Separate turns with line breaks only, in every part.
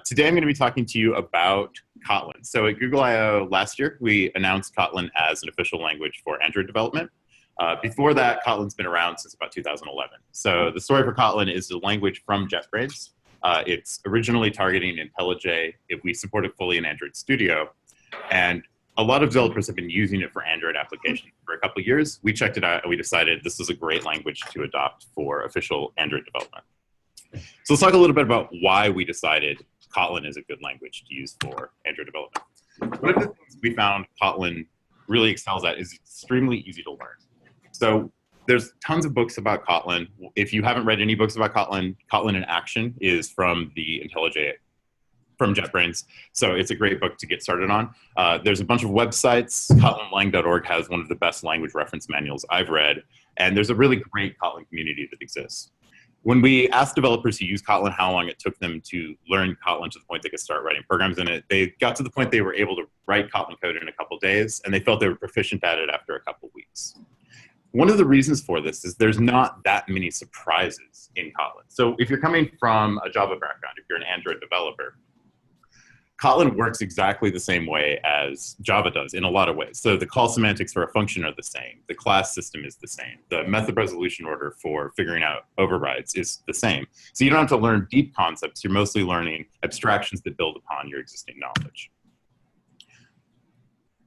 Today I'm going to be talking to you about Kotlin. So at Google I/O last year, we announced Kotlin as an official language for Android development. Before that, Kotlin's been around since about 2011. So the story for Kotlin is a language from JetBrains. It's originally targeting IntelliJ. If we support it fully in Android Studio, and a lot of developers have been using it for Android applications for a couple of years. We checked it out and we decided this is a great language to adopt for official Android development. So let's talk a little bit about why we decided Kotlin is a good language to use for Android development. One of the things we found Kotlin really excels at is extremely easy to learn. So there's tons of books about Kotlin. If you haven't read any books about Kotlin, Kotlin in Action is from the IntelliJ, from JetBrains. So it's a great book to get started on. There's a bunch of websites. KotlinLang.org has one of the best language reference manuals I've read. And there's a really great Kotlin community that exists. When we asked developers who use Kotlin how long it took them to learn Kotlin to the point they could start writing programs in it, they got to the point they were able to write Kotlin code in a couple days, and they felt they were proficient at it after a couple weeks. One of the reasons for this is there's not that many surprises in Kotlin. So if you're coming from a Java background, if you're an Android developer, Kotlin works exactly the same way as Java does in a lot of ways. So the call semantics for a function are the same. The class system is the same. The method resolution order for figuring out overrides is the same. So you don't have to learn deep concepts. You're mostly learning abstractions that build upon your existing knowledge.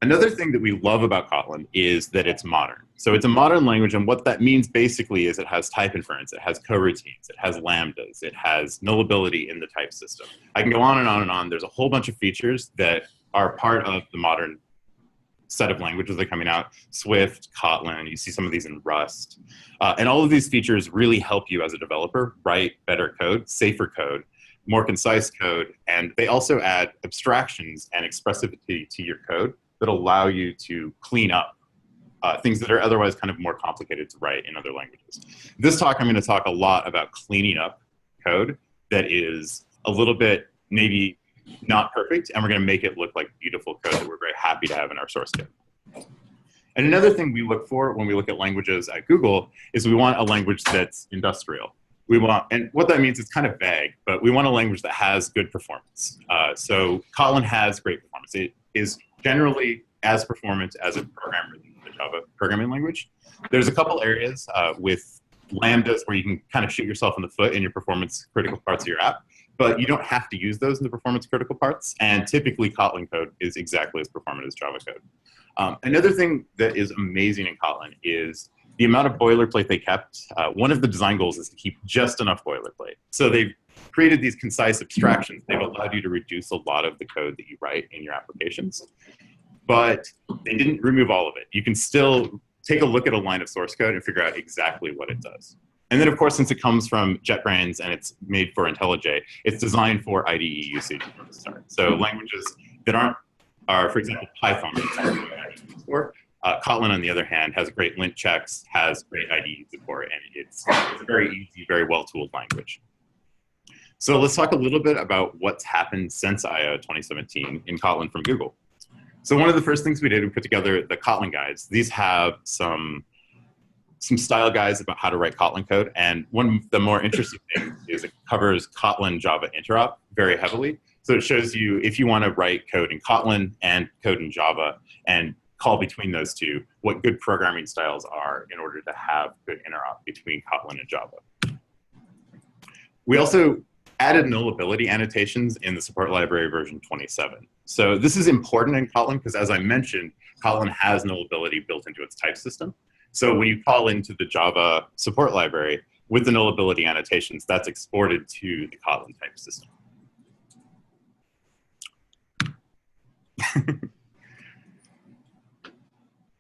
Another thing that we love about Kotlin is that it's modern. So it's a modern language, and what that means basically is it has type inference, it has coroutines, it has lambdas, it has nullability in the type system. I can go on and on and on. There's a whole bunch of features that are part of the modern set of languages that are coming out. Swift, Kotlin, you see some of these in Rust. And all of these features really help you as a developer write better code, safer code, more concise code, and they also add abstractions and expressivity to your code that allow you to clean up things that are otherwise kind of more complicated to write in other languages. This talk, I'm going to talk a lot about cleaning up code that is a little bit maybe not perfect, and we're going to make it look like beautiful code that we're very happy to have in our source code. And another thing we look for when we look at languages at Google is we want a language that's industrial. We want, and what that means is kind of vague, but we want a language that has good performance. So Kotlin has great performance. It is generally as performant as a programmer in the Java programming language. There's a couple areas with lambdas where you can kind of shoot yourself in the foot in your performance critical parts of your app, but you don't have to use those in the performance critical parts, and typically Kotlin code is exactly as performant as Java code. Another thing that is amazing in Kotlin is the amount of boilerplate they kept. One of the design goals is to keep just enough boilerplate. So they've created these concise abstractions. They've allowed you to reduce a lot of the code that you write in your applications, but they didn't remove all of it. You can still take a look at a line of source code and figure out exactly what it does. And then, of course, since it comes from JetBrains and it's made for IntelliJ, it's designed for IDE usage from the start. So languages that are, for example, Python, Kotlin, on the other hand, has great lint checks, has great IDE support, and it's a very easy, very well-tooled language. So let's talk a little bit about what's happened since I/O 2017 in Kotlin from Google. So one of the first things we did, we put together the Kotlin guides. These have some style guides about how to write Kotlin code, and one of the more interesting things is it covers Kotlin Java interop very heavily. So it shows you if you want to write code in Kotlin and code in Java and call between those two, what good programming styles are in order to have good interop between Kotlin and Java. We also added nullability annotations in the support library version 27. So this is important in Kotlin because, as I mentioned, Kotlin has nullability built into its type system. So when you call into the Java support library with the nullability annotations, that's exported to the Kotlin type system.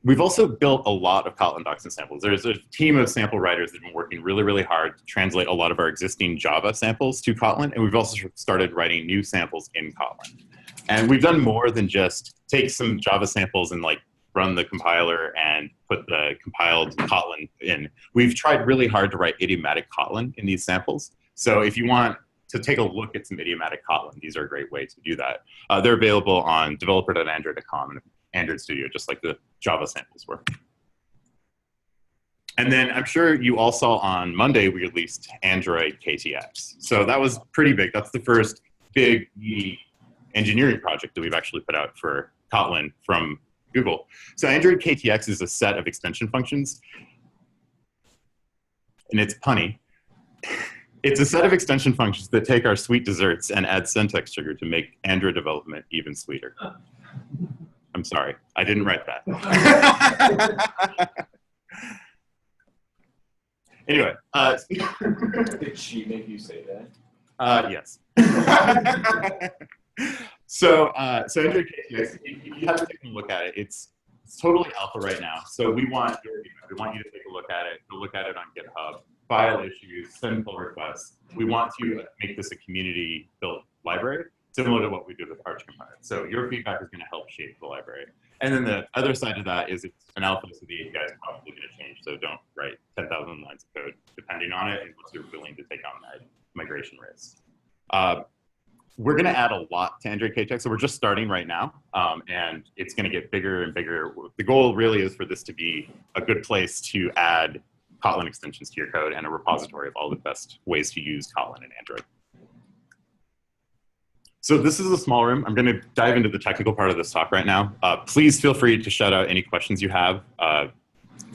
We've also built a lot of Kotlin docs and samples. There's a team of sample writers that have been working really, really hard to translate a lot of our existing Java samples to Kotlin, and we've also started writing new samples in Kotlin. And we've done more than just take some Java samples and like run the compiler and put the compiled Kotlin in. We've tried really hard to write idiomatic Kotlin in these samples. So if you want to take a look at some idiomatic Kotlin, these are a great way to do that. They're available on developer.android.com and Android Studio, just like the Java samples were. And then I'm sure you all saw on Monday, we released Android KTX. So that was pretty big. That's the first big engineering project that we've actually put out for Kotlin from Google. So Android KTX is a set of extension functions, and it's punny. It's a set of extension functions that take our sweet desserts and add syntax sugar to make Android development even sweeter. I'm sorry, I didn't write that. Anyway.
Did she make you say that?
Yes. So Android KTX, if you have to take a look at it, it's totally alpha right now. So we want you to take a look at it, go look at it on GitHub, file issues, send pull requests. We want to make this a community-built library, similar to what we did with Arch Compiler. So your feedback is going to help shape the library. And then the other side of that is it's an alpha, so the API is probably going to change. So don't write 10,000 lines of code depending on it unless you're willing to take on that migration risk. We're going to add a lot to Android KTX, so we're just starting right now, and it's going to get bigger and bigger. The goal really is for this to be a good place to add Kotlin extensions to your code and a repository of all the best ways to use Kotlin in Android. So this is a small room. I'm going to dive into the technical part of this talk right now. Please feel free to shout out any questions you have.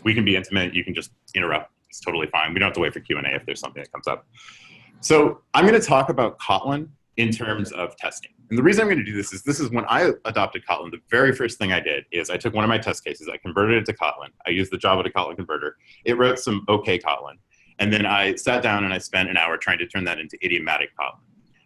We can be intimate. You can just interrupt. It's totally fine. We don't have to wait for Q&A if there's something that comes up. So I'm going to talk about Kotlin in terms of testing. And the reason I'm going to do this is when I adopted Kotlin, the very first thing I did is I took one of my test cases, I converted it to Kotlin. I used the Java to Kotlin converter. It wrote some okay Kotlin. And then I sat down and I spent an hour trying to turn that into idiomatic Kotlin.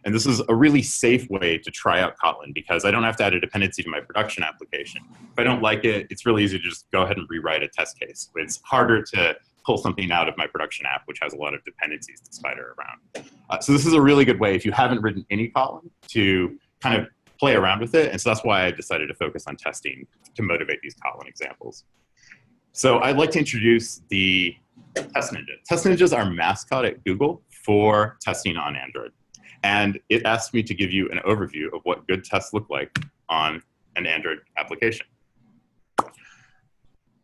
And this is a really safe way to try out Kotlin because I don't have to add a dependency to my production application. If I don't like it, it's really easy to just go ahead and rewrite a test case. It's harder to pull something out of my production app, which has a lot of dependencies to spider around. So this is a really good way, if you haven't written any Kotlin, to kind of play around with it. And so that's why I decided to focus on testing to motivate these Kotlin examples. So I'd like to introduce the Test Ninja. Test Ninja is our mascot at Google for testing on Android. And it asked me to give you an overview of what good tests look like on an Android application.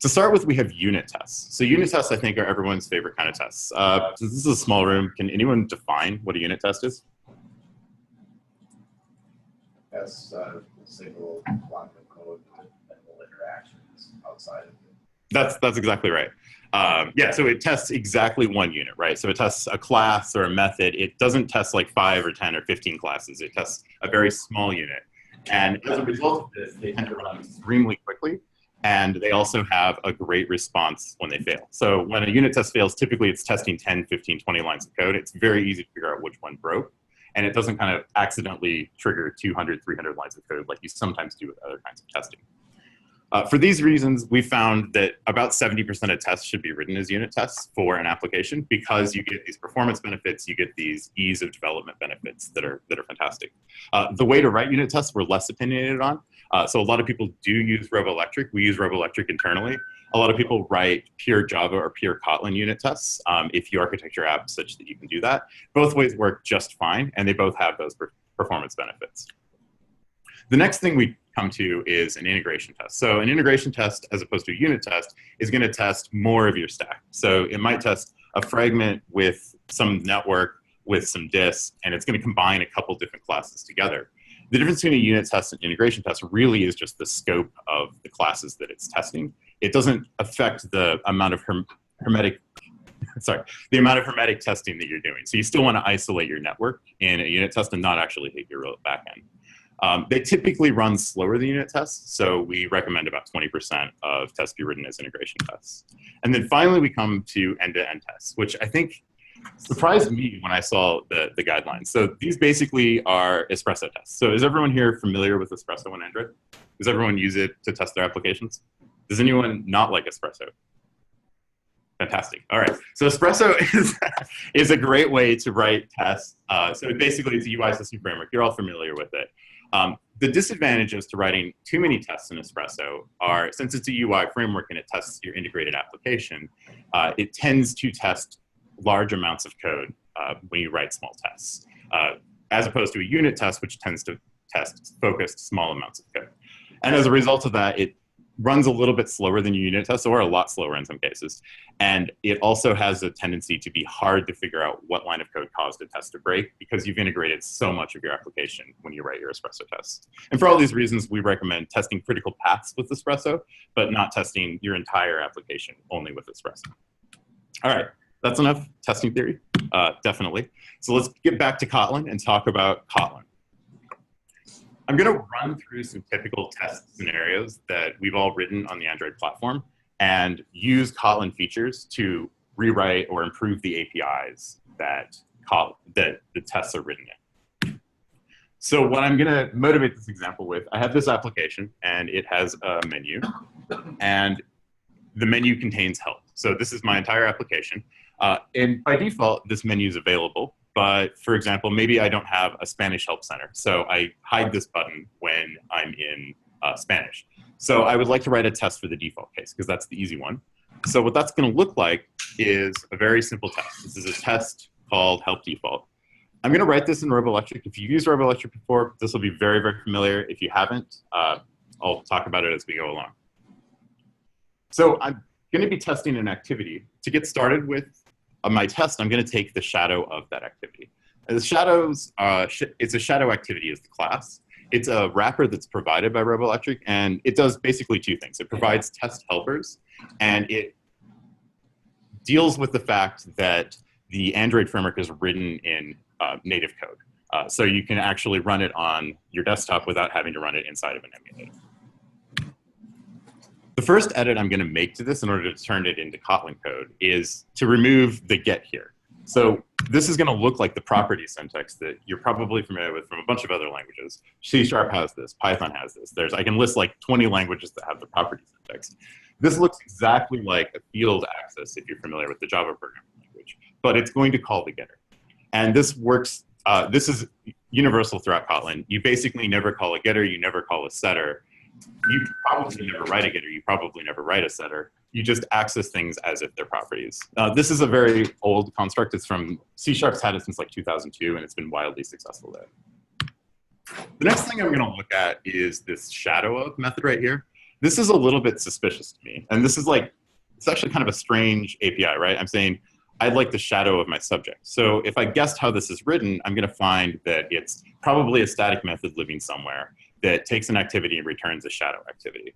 To start with, we have unit tests. So unit tests, I think, are everyone's favorite kind of tests. Since this is a small room, can anyone define what a unit test is?
That's a single block of code with minimal interactions outside of it.
That's exactly right. Yeah, so it tests exactly one unit, right? So it tests a class or a method. It doesn't test like 5 or 10 or 15 classes. It tests a very small unit. And as a result of this, they tend to run extremely quickly. And they also have a great response when they fail. So when a unit test fails, typically it's testing 10, 15, 20 lines of code. It's very easy to figure out which one broke. And it doesn't kind of accidentally trigger 200, 300 lines of code like you sometimes do with other kinds of testing. For these reasons, we found that about 70% of tests should be written as unit tests for an application because you get these performance benefits, you get these ease of development benefits that are fantastic. The way to write unit tests we're less opinionated on. So a lot of people do use Roboelectric. We use Roboelectric internally. A lot of people write pure Java or pure Kotlin unit tests if you architect your app such that you can do that. Both ways work just fine, and they both have those performance benefits. The next thing we come to is an integration test. So an integration test, as opposed to a unit test, is going to test more of your stack. So it might test a fragment with some network, with some disk, and it's going to combine a couple different classes together. The difference between a unit test and integration test really is just the scope of the classes that it's testing. It doesn't affect the amount of hermetic testing that you're doing. So you still want to isolate your network in a unit test and not actually hit your real backend. They typically run slower than unit tests, so we recommend about 20% of tests be written as integration tests. And then finally, we come to end-to-end tests, which I think surprised me when I saw the guidelines. So these basically are espresso tests. So is everyone here familiar with espresso on Android? Does everyone use it to test their applications? Does anyone not like espresso? Fantastic. All right. So espresso is a great way to write tests. So basically, it's a UI system framework. You're all familiar with it. The disadvantages to writing too many tests in espresso are, since it's a UI framework and it tests your integrated application, it tends to test large amounts of code when you write small tests, as opposed to a unit test, which tends to test focused small amounts of code. And as a result of that, it runs a little bit slower than your unit tests, or a lot slower in some cases. And it also has a tendency to be hard to figure out what line of code caused a test to break, because you've integrated so much of your application when you write your Espresso tests. And for all these reasons, we recommend testing critical paths with Espresso, but not testing your entire application only with Espresso. All right, that's enough testing theory, definitely. So let's get back to Kotlin and talk about Kotlin. I'm going to run through some typical test scenarios that we've all written on the Android platform and use Kotlin features to rewrite or improve the APIs that the tests are written in. So what I'm going to motivate this example with, I have this application and it has a menu, and the menu contains help. So this is my entire application. And by default, this menu is available. But for example, maybe I don't have a Spanish help center, so I hide this button when I'm in Spanish. So I would like to write a test for the default case, because that's the easy one. So what that's going to look like is a very simple test. This is a test called help default. I'm going to write this in Roboelectric. If you've used Roboelectric before, this will be very, very familiar. If you haven't, I'll talk about it as we go along. So I'm going to be testing an activity. To get started with my test, I'm going to take the shadow of that activity. And the shadows, it's a shadow activity as the class. It's a wrapper that's provided by Roboelectric, and it does basically two things. It provides test helpers, and it deals with the fact that the Android framework is written in native code. So you can actually run it on your desktop without having to run it inside of an emulator. The first edit I'm going to make to this in order to turn it into Kotlin code is to remove the get here. So this is going to look like the property syntax that you're probably familiar with from a bunch of other languages. C# has this, Python has this. I can list like 20 languages that have the property syntax. This looks exactly like a field access if you're familiar with the Java programming language, but it's going to call the getter. And this works, this is universal throughout Kotlin. You basically never call a getter, you never call a setter. You probably never write a getter, you probably never write a setter. You just access things as if they're properties. This is a very old construct. It's from C#'s had it since like 2002, and it's been wildly successful there. The next thing I'm going to look at is this shadow of method right here. This is a little bit suspicious to me. And this is like, it's actually kind of a strange API, right? I'm saying I'd like the shadow of my subject. So if I guessed how this is written, I'm going to find that it's probably a static method living somewhere that takes an activity and returns a shadow activity.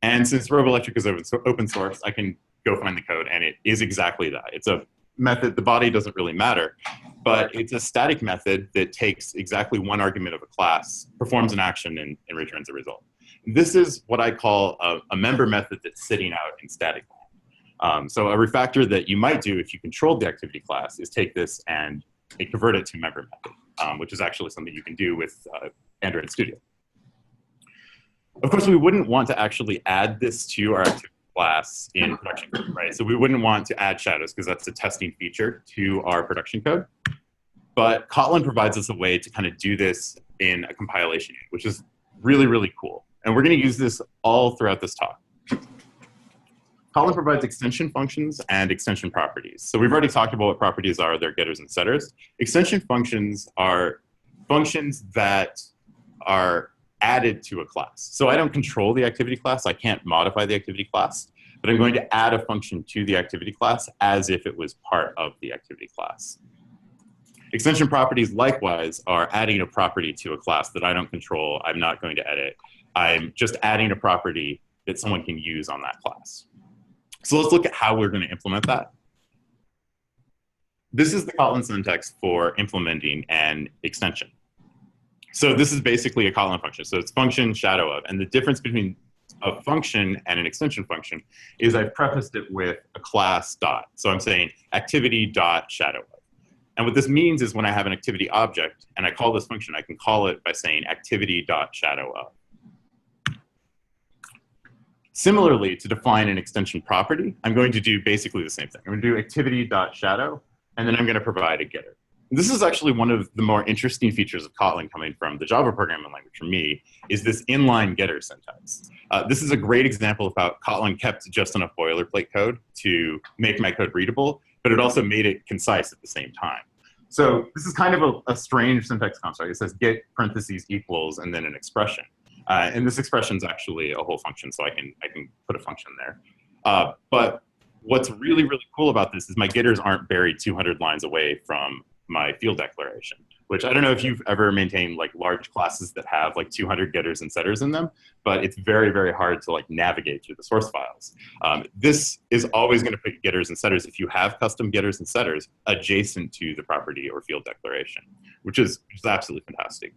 And since Roboelectric is open source, I can go find the code, and it is exactly that. It's a method, the body doesn't really matter, but it's a static method that takes exactly one argument of a class, performs an action, and returns a result. This is what I call a member method that's sitting out in static land. So a refactor that you might do if you controlled the activity class is take this and convert it to member method, which is actually something you can do with Android Studio. Of course, we wouldn't want to actually add this to our activity class in production code, right? So we wouldn't want to add shadows because that's a testing feature to our production code. But Kotlin provides us a way to kind of do this in a compilation unit, which is really, really cool. And we're going to use this all throughout this talk. Kotlin provides extension functions and extension properties. So we've already talked about what properties are. They're getters and setters. Extension functions are functions that are added to a class. So I don't control the activity class. I can't modify the activity class, but I'm going to add a function to the activity class as if it was part of the activity class. Extension properties, likewise, are adding a property to a class that I don't control. I'm not going to edit. I'm just adding a property that someone can use on that class. So let's look at how we're going to implement that. This is the Kotlin syntax for implementing an extension. So this is basically a Kotlin function. So it's function shadow of. And the difference between a function and an extension function is I've prefaced it with a class dot. So I'm saying activity dot shadow of. And what this means is when I have an activity object and I call this function, I can call it by saying activity dot shadow of. Similarly, to define an extension property, I'm going to do basically the same thing. I'm going to do activity dot shadow, and then I'm going to provide a getter. This is actually one of the more interesting features of Kotlin coming from the Java programming language for me, is this inline getter syntax. This is a great example of how Kotlin kept just enough boilerplate code to make my code readable, but it also made it concise at the same time. So this is kind of a strange syntax construct. It says get parentheses equals and then an expression. And this expression is actually a whole function, so I can put a function there. But what's really, really cool about this is my getters aren't buried 200 lines away from my field declaration, which I don't know if you've ever maintained like large classes that have like 200 getters and setters in them, but it's very, very hard to like navigate through the source files. This is always going to put getters and setters if you have custom getters and setters adjacent to the property or field declaration, which is absolutely fantastic.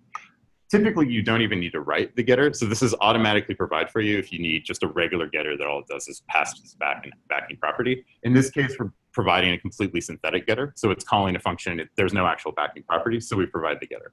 Typically, you don't even need to write the getter. So this is automatically provided for you if you need just a regular getter that all it does is pass this backing property. In this case, we're providing a completely synthetic getter. So it's calling a function. There's no actual backing property, so we provide the getter.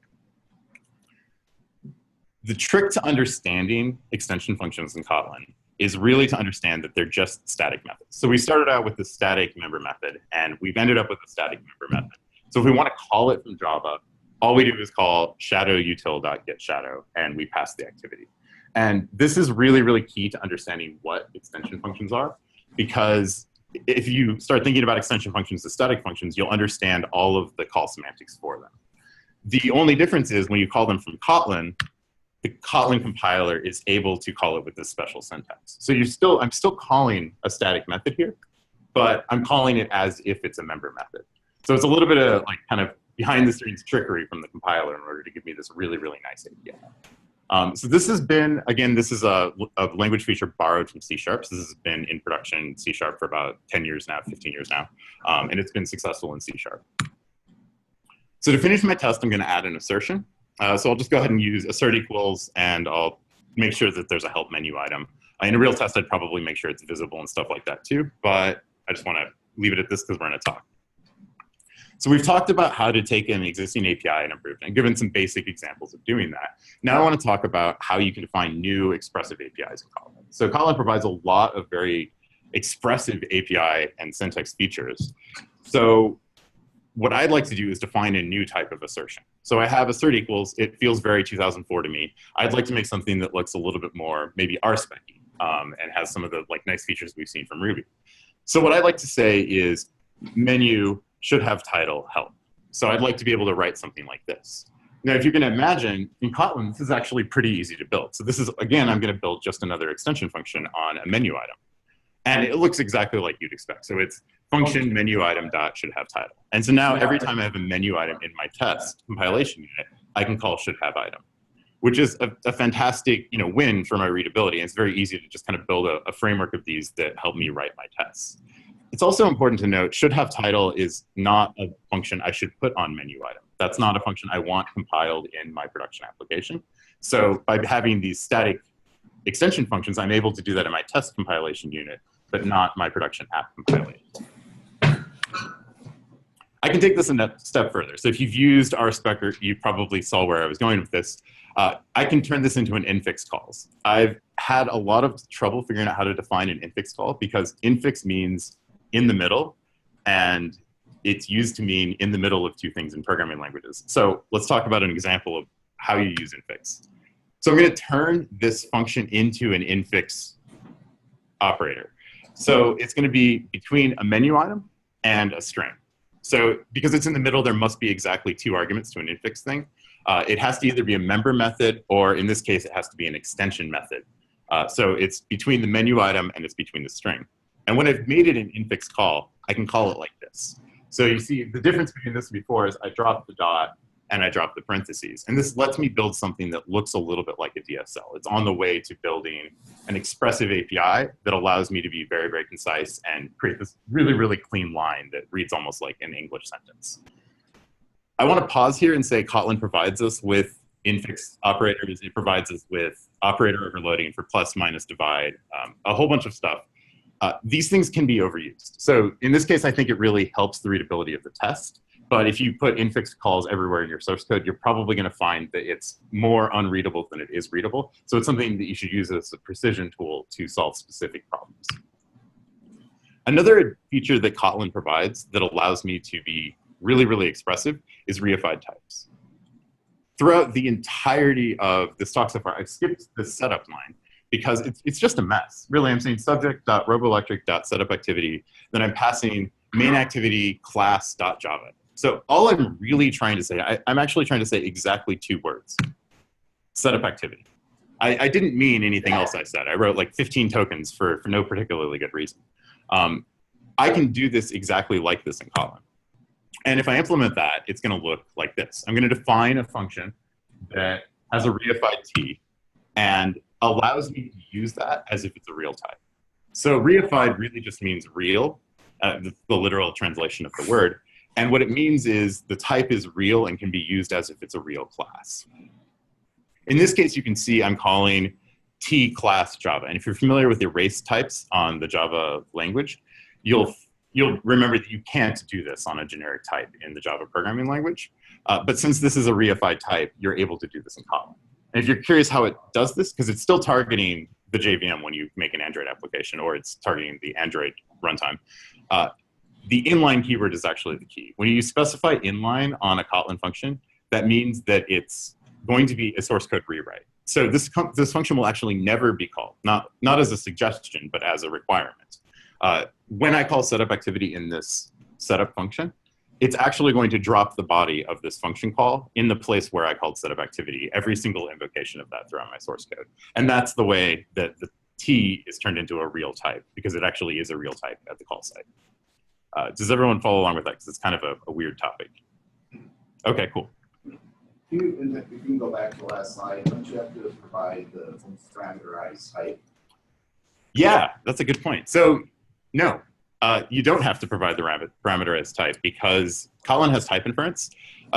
The trick to understanding extension functions in Kotlin is really to understand that they're just static methods. So we started out with the static member method, and we've ended up with the static member method. So if we want to call it from Java, all we do is call shadow_util.getShadow, and we pass the activity. And this is really, really key to understanding what extension functions are, because if you start thinking about extension functions as static functions, you'll understand all of the call semantics for them. The only difference is when you call them from Kotlin, the Kotlin compiler is able to call it with this special syntax. So I'm still calling a static method here, but I'm calling it as if it's a member method. So it's a little bit of like kind of behind the scenes trickery from the compiler in order to give me this really, really nice API. So this has been, again, this is a language feature borrowed from C#. So this has been in production in C# for about 10 years now, 15 years now, and it's been successful in C#. So to finish my test, I'm going to add an assertion. So I'll just go ahead and use assert equals, and I'll make sure that there's a help menu item. In a real test, I'd probably make sure it's visible and stuff like that too, but I just want to leave it at this because we're going to talk. So we've talked about how to take an existing API and improve it, and given some basic examples of doing that. Now I want to talk about how you can define new expressive APIs in Kotlin. So Kotlin provides a lot of very expressive API and syntax features. So what I'd like to do is define a new type of assertion. So I have assert equals. It feels very 2004 to me. I'd like to make something that looks a little bit more maybe RSpec-y, and has some of the like nice features we've seen from Ruby. So what I'd like to say is menu should have title help. So I'd like to be able to write something like this. Now, if you can imagine, in Kotlin, this is actually pretty easy to build. So this is, again, I'm going to build just another extension function on a menu item. And it looks exactly like you'd expect. So it's function menu item dot should have title. And so now every time I have a menu item in my test compilation unit, I can call should have item, which is a fantastic win for my readability. And it's very easy to just kind of build a framework of these that help me write my tests. It's also important to note, should have title is not a function I should put on menu item. That's not a function I want compiled in my production application. So by having these static extension functions, I'm able to do that in my test compilation unit, but not my production app compilation. I can take this a step further. So if you've used RSpec, you probably saw where I was going with this. I can turn this into an infix calls. I've had a lot of trouble figuring out how to define an infix call because infix means in the middle, and it's used to mean in the middle of two things in programming languages. So let's talk about an example of how you use infix. So I'm going to turn this function into an infix operator. So it's going to be between a menu item and a string. So because it's in the middle, there must be exactly two arguments to an infix thing. It has to either be a member method, or in this case, it has to be an extension method. So it's between the menu item and it's between the string. And when I've made it an infix call, I can call it like this. So you see the difference between this and before is I drop the dot and I drop the parentheses. And this lets me build something that looks a little bit like a DSL. It's on the way to building an expressive API that allows me to be very, very concise and create this really, really clean line that reads almost like an English sentence. I want to pause here and say Kotlin provides us with infix operators. It provides us with operator overloading for plus, minus, divide, a whole bunch of stuff. These things can be overused. So in this case, I think it really helps the readability of the test. But if you put infix calls everywhere in your source code, you're probably going to find that it's more unreadable than it is readable. So it's something that you should use as a precision tool to solve specific problems. Another feature that Kotlin provides that allows me to be really, really expressive is reified types. Throughout the entirety of this talk so far, I've skipped the setup line because it's just a mess. Really, I'm saying subject.roboelectric.setupActivity, then I'm passing main activity class.java. So all I'm really trying to say, I'm actually trying to say exactly two words: setup activity. I didn't mean anything else I said. I wrote like 15 tokens for no particularly good reason. I can do this exactly like this in Kotlin. And if I implement that, it's going to look like this. I'm going to define a function that has a reified t and allows me to use that as if it's a real type. So reified really just means real, the literal translation of the word. And what it means is the type is real and can be used as if it's a real class. In this case, you can see I'm calling T class Java. And if you're familiar with erase types on the Java language, you'll remember that you can't do this on a generic type in the Java programming language. But since this is a reified type, you're able to do this in Kotlin. And if you're curious how it does this, because it's still targeting the JVM when you make an Android application, or it's targeting the Android runtime, the inline keyword is actually the key. When you specify inline on a Kotlin function, that means that it's going to be a source code rewrite. So this function will actually never be called, not as a suggestion, but as a requirement. When I call setup activity in this setup function, it's actually going to drop the body of this function call in the place where I called setup activity, every single invocation of that throughout my source code. And that's the way that the T is turned into a real type, because it actually is a real type at the call site. Does everyone follow along with that? Because it's kind of a weird topic. Okay, cool.
If you can go back to the last slide, don't you have to provide the parameterized type?
Yeah, that's a good point. So no, you don't have to provide the parameterized type because Kotlin has type inference.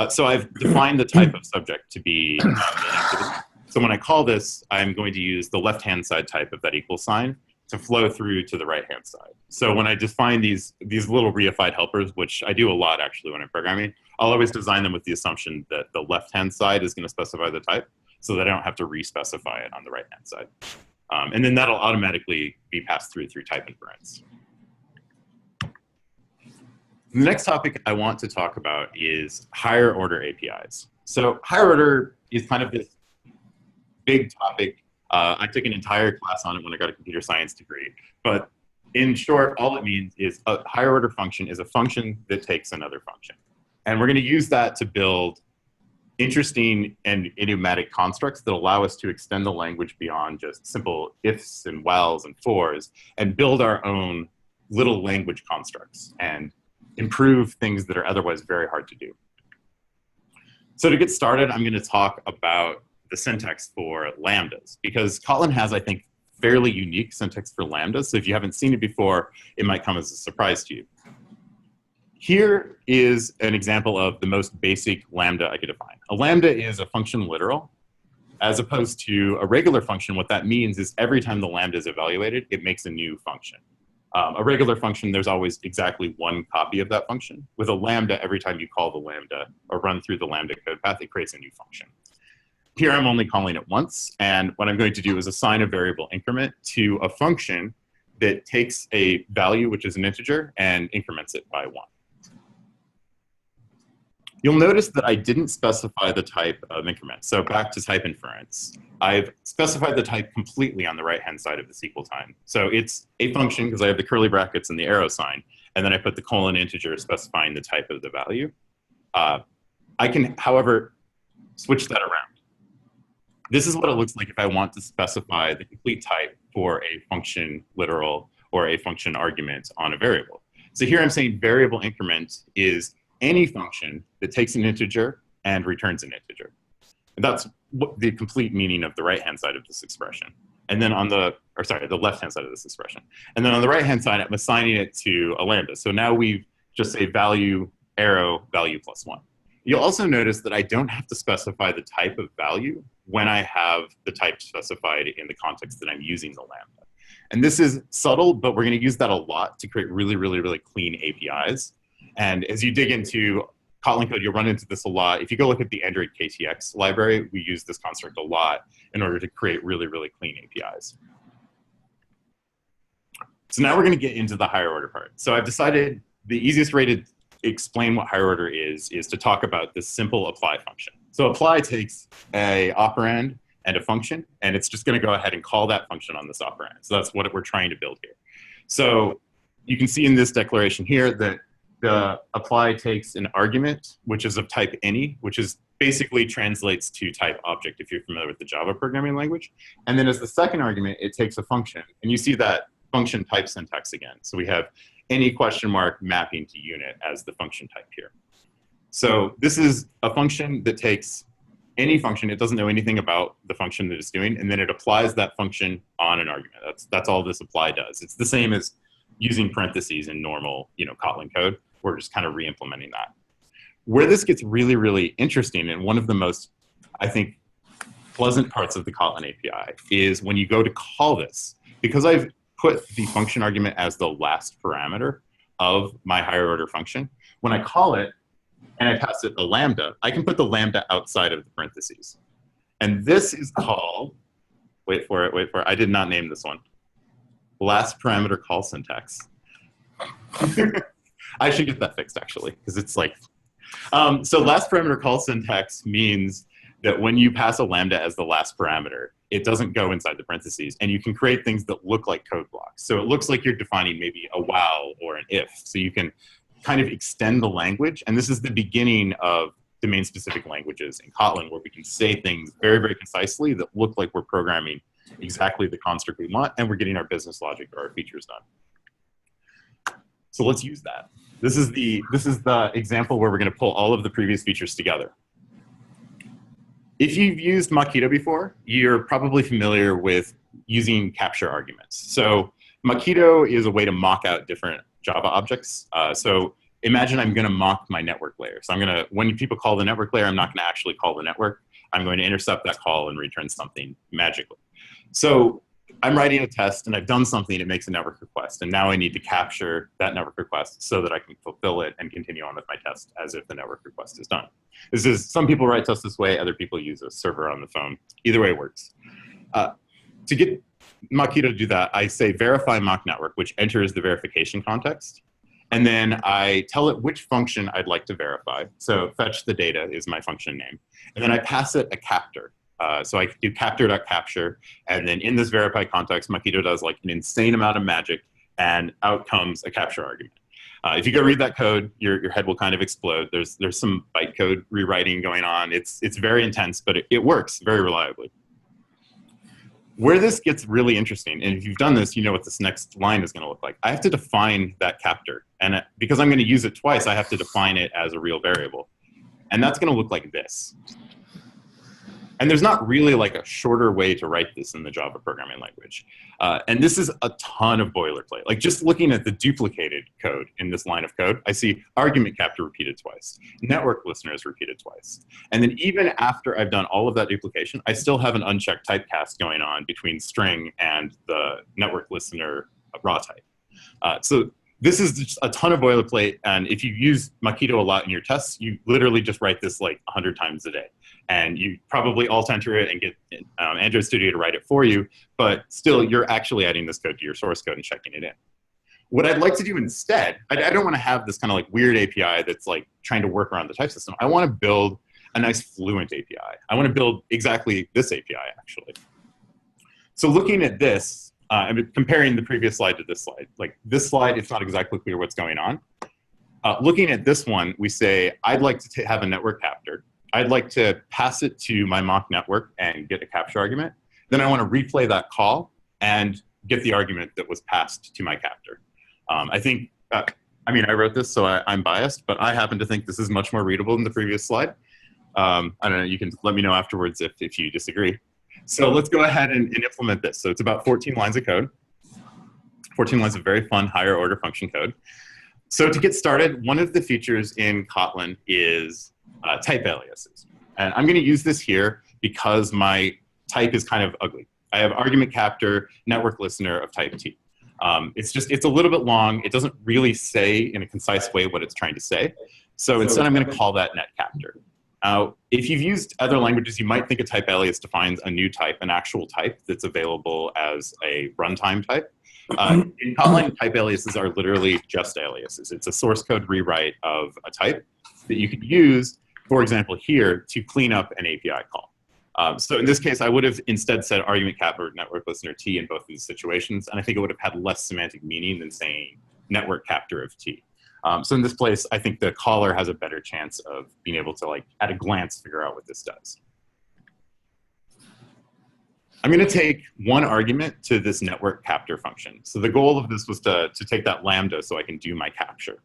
So I've defined the type of subject to be an activity. So when I call this, I'm going to use the left-hand side type of that equal sign to flow through to the right-hand side. So when I define these little reified helpers, which I do a lot actually when I'm programming, I'll always design them with the assumption that the left-hand side is going to specify the type so that I don't have to re-specify it on the right-hand side. And then that'll automatically be passed through type inference. The next topic I want to talk about is higher order APIs. So higher order is kind of this big topic. I took an entire class on it when I got a computer science degree. But in short, all it means is a higher order function is a function that takes another function. And we're going to use that to build interesting and idiomatic constructs that allow us to extend the language beyond just simple ifs and whiles and fors and build our own little language constructs and improve things that are otherwise very hard to do. So to get started, I'm going to talk about the syntax for lambdas, because Kotlin has, I think, fairly unique syntax for lambdas. So if you haven't seen it before, it might come as a surprise to you. Here is an example of the most basic lambda I could define. A lambda is a function literal. As opposed to a regular function, what that means is every time the lambda is evaluated, it makes a new function. A regular function, there's always exactly one copy of that function. With a lambda, every time you call the lambda or run through the lambda code path, it creates a new function. Here I'm only calling it once, and what I'm going to do is assign a variable increment to a function that takes a value, which is an integer, and increments it by 1. You'll notice that I didn't specify the type of increment. So back to type inference. I've specified the type completely on the right-hand side of this equal sign. So it's a function because I have the curly brackets and the arrow sign, and then I put the colon integer specifying the type of the value. I can, however, switch that around. This is what it looks like if I want to specify the complete type for a function literal or a function argument on a variable. So here I'm saying variable increment is any function that takes an integer and returns an integer. And that's what the complete meaning of the right-hand side of this expression. And then on the left-hand side of this expression. And then on the right-hand side, I'm assigning it to a lambda. So now we've just say value, arrow, value plus 1. You'll also notice that I don't have to specify the type of value when I have the type specified in the context that I'm using the lambda. And this is subtle, but we're going to use that a lot to create really, really, really clean APIs. And as you dig into Kotlin code, you'll run into this a lot. If you go look at the Android KTX library, we use this construct a lot in order to create really, really clean APIs. So now we're going to get into the higher order part. So I've decided the easiest way to explain what higher order is to talk about this simple apply function. So apply takes a operand and a function, and it's just going to go ahead and call that function on this operand. So that's what we're trying to build here. So you can see in this declaration here that the apply takes an argument, which is of type any, which is basically translates to type object if you're familiar with the Java programming language. And then as the second argument, it takes a function. And you see that function type syntax again. So we have any question mark mapping to unit as the function type here. So this is a function that takes any function. It doesn't know anything about the function that it's doing, and then it applies that function on an argument. That's all this apply does. It's the same as using parentheses in normal, Kotlin code. We're just kind of re-implementing that. Where this gets really, really interesting, and one of the most, I think, pleasant parts of the Kotlin API is when you go to call this. Because I've put the function argument as the last parameter of my higher order function, when I call it and I pass it a Lambda, I can put the Lambda outside of the parentheses. And this is called, wait for it, I did not name this one. Last parameter call syntax. I should get that fixed actually, because it's like, so last parameter call syntax means that when you pass a Lambda as the last parameter, it doesn't go inside the parentheses, and you can create things that look like code blocks. So it looks like you're defining maybe a while or an if. So you can kind of extend the language, and this is the beginning of domain-specific languages in Kotlin, where we can say things very, very concisely that look like we're programming exactly the construct we want, and we're getting our business logic or our features done. So let's use that. This is the example where we're going to pull all of the previous features together. If you've used Mockito before, you're probably familiar with using capture arguments. So Mockito is a way to mock out different Java objects. So imagine I'm going to mock my network layer. So when people call the network layer, I'm not going to actually call the network. I'm going to intercept that call and return something magically. So I'm writing a test, and I've done something. It makes a network request, and now I need to capture that network request so that I can fulfill it and continue on with my test as if the network request is done. Some people write tests this way. Other people use a server on the phone. Either way works. To get Mockito to do that, I say verify mock network, which enters the verification context. And then I tell it which function I'd like to verify. So fetch the data is my function name. And then I pass it a captor. So I do capture.capture. And then in this verify context, Mockito does like an insane amount of magic, and out comes a capture argument. If you go read that code, your head will kind of explode. There's some bytecode rewriting going on. It's very intense, but it works very reliably. Where this gets really interesting, and if you've done this, you know what this next line is going to look like. I have to define that captor. And because I'm going to use it twice, I have to define it as a real variable. And that's going to look like this. And there's not really like a shorter way to write this in the Java programming language. And this is a ton of boilerplate. Like just looking at the duplicated code in this line of code, I see argument capture repeated twice, network listener is repeated twice. And then even after I've done all of that duplication, I still have an unchecked typecast going on between string and the network listener raw type. So this is just a ton of boilerplate. And if you use Mockito a lot in your tests, you literally just write this like 100 times a day. And you probably alt enter it and get Android Studio to write it for you. But still, you're actually adding this code to your source code and checking it in. What I'd like to do instead, I don't want to have this kind of like weird API that's like trying to work around the type system. I want to build a nice fluent API. I want to build exactly this API, actually. So looking at this, I'm comparing the previous slide to this slide. Like this slide, it's not exactly clear what's going on. Looking at this one, we say, I'd like to have a network capture. I'd like to pass it to my mock network and get a capture argument. Then I want to replay that call and get the argument that was passed to my captor. I think, I mean, I wrote this, so I'm biased, but I happen to think this is much more readable than the previous slide. I don't know, you can let me know afterwards if you disagree. So let's go ahead and implement this. So it's about 14 lines of code, 14 lines of very fun higher order function code. So to get started, one of the features in Kotlin is type aliases. And I'm going to use this here because my type is kind of ugly. I have argument capture, network listener of type T. It's a little bit long. It doesn't really say in a concise way what it's trying to say. So instead, I'm going to call that net capture. If you've used other languages, you might think a type alias defines a new type, an actual type that's available as a runtime type. In Kotlin, type aliases are literally just aliases. It's a source code rewrite of a type that you could use, for example, here to clean up an API call. So in this case, I would have instead said argument capture network listener T in both of these situations, and I think it would have had less semantic meaning than saying network capture of T. So in this place, I think the caller has a better chance of being able to, like, at a glance, figure out what this does. I'm going to take one argument to this network capture function. So the goal of this was to take that Lambda so I can do my capture.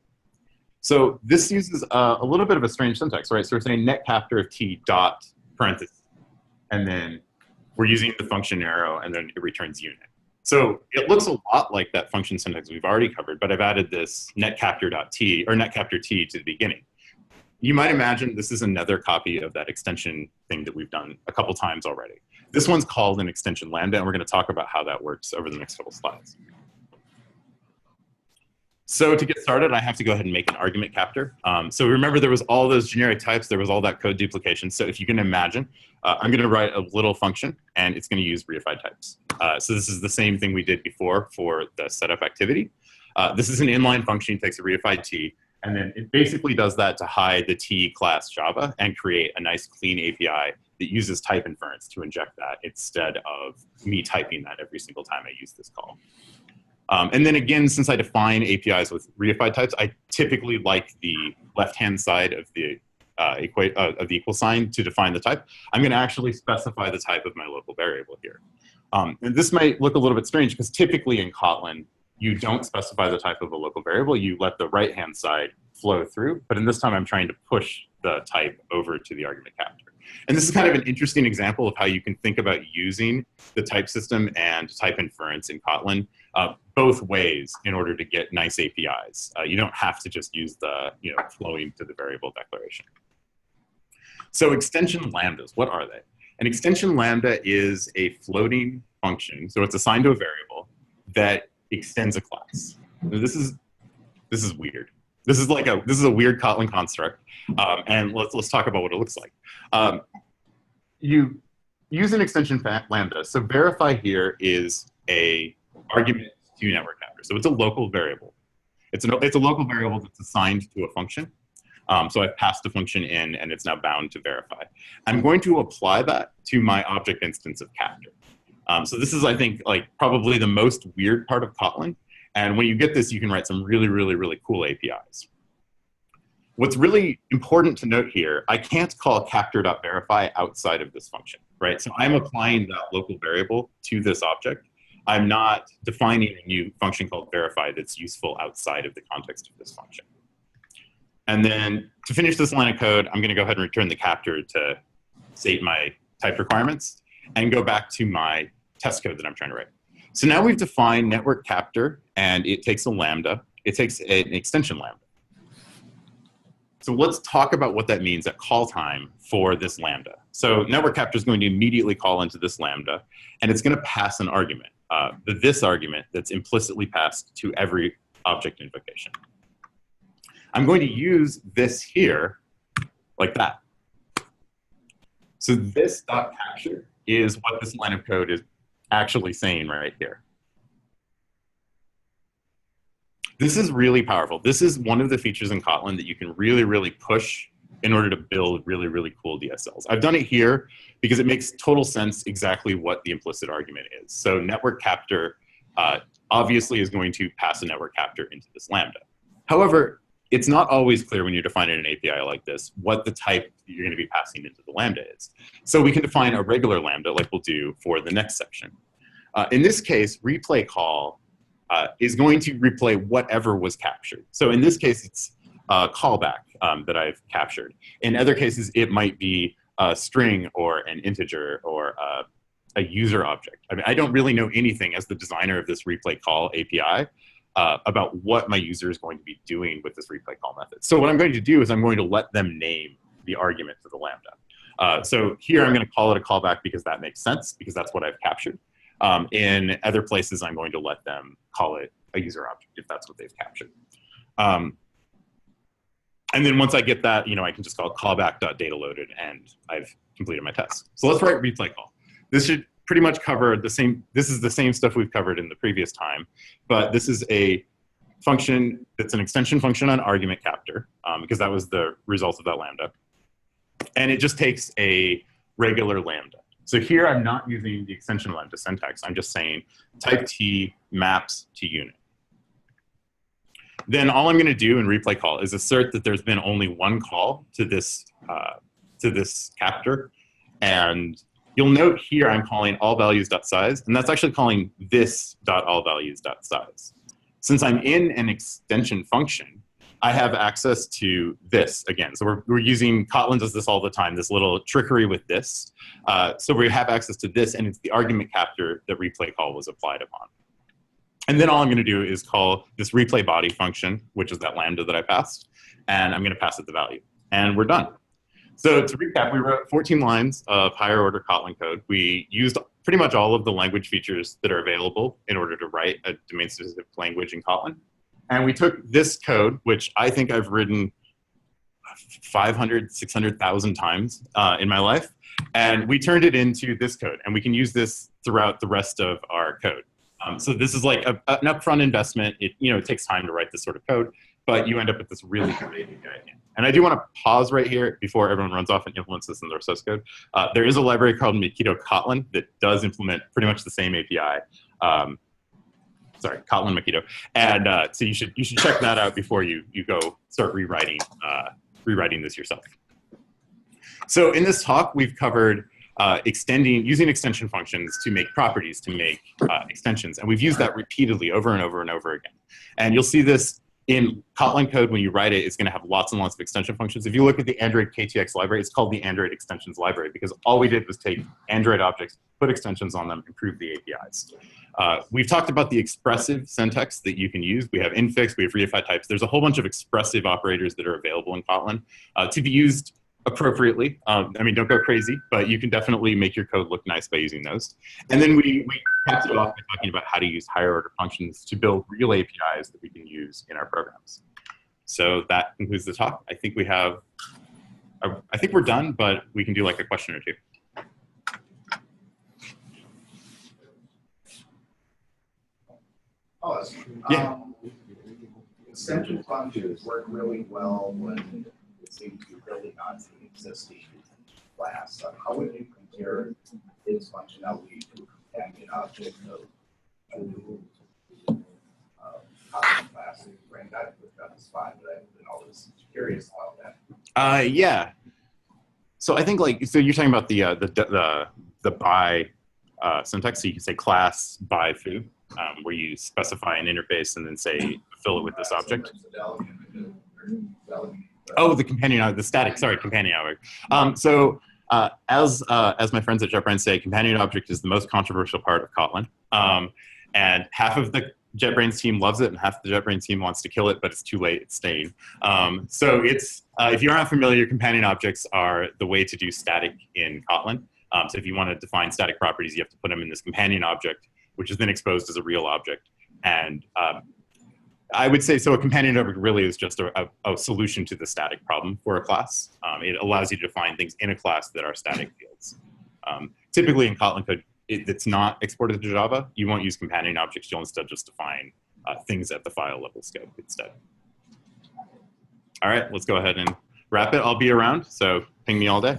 So this uses a little bit of a strange syntax, right? So we're saying net capture of t dot parentheses, and then we're using the function arrow, and then it returns unit. So it looks a lot like that function syntax we've already covered, but I've added this netCapture.t or netCapture.t to the beginning. You might imagine this is another copy of that extension thing that we've done a couple times already. This one's called an extension Lambda, and we're going to talk about how that works over the next couple slides. So to get started, I have to go ahead and make an argument capture. So remember, there was all those generic types. There was all that code duplication. So if you can imagine, I'm going to write a little function, and it's going to use Reified Types. So this is the same thing we did before for the setup activity. This is an inline function. It takes a reified t, and then it basically does that to hide the t class Java and create a nice clean API that uses type inference to inject that instead of me typing that every single time I use this call. And then again, since I define APIs with reified types, I typically like the left-hand side of the equal sign to define the type. I'm going to actually specify the type of my local variable here. And this might look a little bit strange because typically in Kotlin, you don't specify the type of a local variable. You let the right-hand side flow through. But in this time, I'm trying to push the type over to the argument capture. And this is kind of an interesting example of how you can think about using the type system and type inference in Kotlin both ways in order to get nice APIs. You don't have to just use the flowing to the variable declaration. So extension lambdas, what are they? An extension lambda is a floating function. So it's assigned to a variable that extends a class. Now, this is weird. This is a weird Kotlin construct, and let's talk about what it looks like. You use an extension lambda. So verify here is a argument to network capture. So it's a local variable. It's a local variable that's assigned to a function. So I've passed a function in, and it's now bound to verify. I'm going to apply that to my object instance of capture. So this is, I think, like probably the most weird part of Kotlin. And when you get this, you can write some really, really, really cool APIs. What's really important to note here, I can't call capture.verify outside of this function, right? So I'm applying that local variable to this object. I'm not defining a new function called verify that's useful outside of the context of this function. And then to finish this line of code, I'm going to go ahead and return the capture to state my type requirements and go back to my test code that I'm trying to write. So now we've defined network capture, and it takes a lambda. It takes an extension lambda. So let's talk about what that means at call time for this lambda. So network capture is going to immediately call into this lambda, and it's going to pass an argument, this argument that's implicitly passed to every object invocation. I'm going to use this here like that. So this dot capture is what this line of code is actually saying right here. This is really powerful. This is one of the features in Kotlin that you can really, really push in order to build really, really cool DSLs. I've done it here because it makes total sense exactly what the implicit argument is. So network capture obviously is going to pass a network capture into this lambda. However, it's not always clear when you're defining an API like this what the type that you're going to be passing into the lambda is. So we can define a regular lambda like we'll do for the next section. In this case, replay call is going to replay whatever was captured. So in this case, it's a callback that I've captured. In other cases, it might be a string or an integer or a user object. I mean, I don't really know anything as the designer of this replay call API about what my user is going to be doing with this replay call method. So what I'm going to do is I'm going to let them name the argument to the lambda. So here I'm going to call it a callback because that makes sense, because that's what I've captured. In other places, I'm going to let them call it a user object if that's what they've captured. And then once I get that, I can just call it callback.dataLoaded, and I've completed my test. So let's write replay call. This should pretty much cover the same. This is the same stuff we've covered in the previous time, but this is a function that's an extension function on argument capture, because that was the result of that lambda. And it just takes a regular lambda. So here I'm not using the extension lambda syntax. I'm just saying type t maps to unit. then all I'm going to do in replay call is assert that there's been only one call to this captor. And you'll note here I'm calling allValues.size, and that's actually calling this.allValues.size. Since I'm in an extension function, I have access to this again. So we're using, Kotlin does this all the time, this little trickery with this. So we have access to this, and it's the argument capture that replay call was applied upon. And then all I'm going to do is call this replay body function, which is that Lambda that I passed, and I'm going to pass it the value. And we're done. So to recap, we wrote 14 lines of higher order Kotlin code. We used pretty much all of the language features that are available in order to write a domain-specific language in Kotlin. And we took this code, which I think I've written 500, 600,000 times in my life, and we turned it into this code. And we can use this throughout the rest of our code. So this is like an upfront investment. It takes time to write this sort of code, but you end up with this really great API. And I do want to pause right here before everyone runs off and implements this in their source code. There is a library called Kotlin that does implement pretty much the same API. Sorry, Kotlin Makito. And so you should check that out before you go start rewriting this yourself. So in this talk, we've covered using extension functions to make properties, to make extensions. And we've used that repeatedly over and over and over again. And you'll see this in Kotlin code. When you write it, it's going to have lots and lots of extension functions. If you look at the Android KTX library, it's called the Android Extensions Library because all we did was take Android objects, put extensions on them, improve the APIs. We've talked about the expressive syntax that you can use. We have Infix, we have Reified Types. There's a whole bunch of expressive operators that are available in Kotlin to be used appropriately. I mean, don't go crazy, but you can definitely make your code look nice by using those. And then we capped it off by talking about how to use higher order functions to build real APIs that we can use in our programs. So that concludes the talk. I think I think we're done, but we can do like a question or two.
Oh,
Yeah.
Extension functions work really well when it seems to be building onto an existing class. So how would you compare its functionality to a companion object of a new class? Right, that was fine, but I've been always curious about that.
Yeah. So I think so you're talking about the by syntax. So you can say class by foo, where you specify an interface and then say fill it with this object. Oh, the companion, the static, sorry, companion object. So as my friends at JetBrains say, companion object is the most controversial part of Kotlin. And half of the JetBrains team loves it and half the JetBrains team wants to kill it, but it's too late, it's staying. So it's, if you're not familiar, companion objects are the way to do static in Kotlin. So if you want to define static properties, you have to put them in this companion object, which is then exposed as a real object. And I would say, so a companion object really is just a solution to the static problem for a class. It allows you to define things in a class that are static fields. Typically in Kotlin code, it's not exported to Java. You won't use companion objects. You'll instead just define things at the file level scope instead. All right, let's go ahead and wrap it. I'll be around, so ping me all day.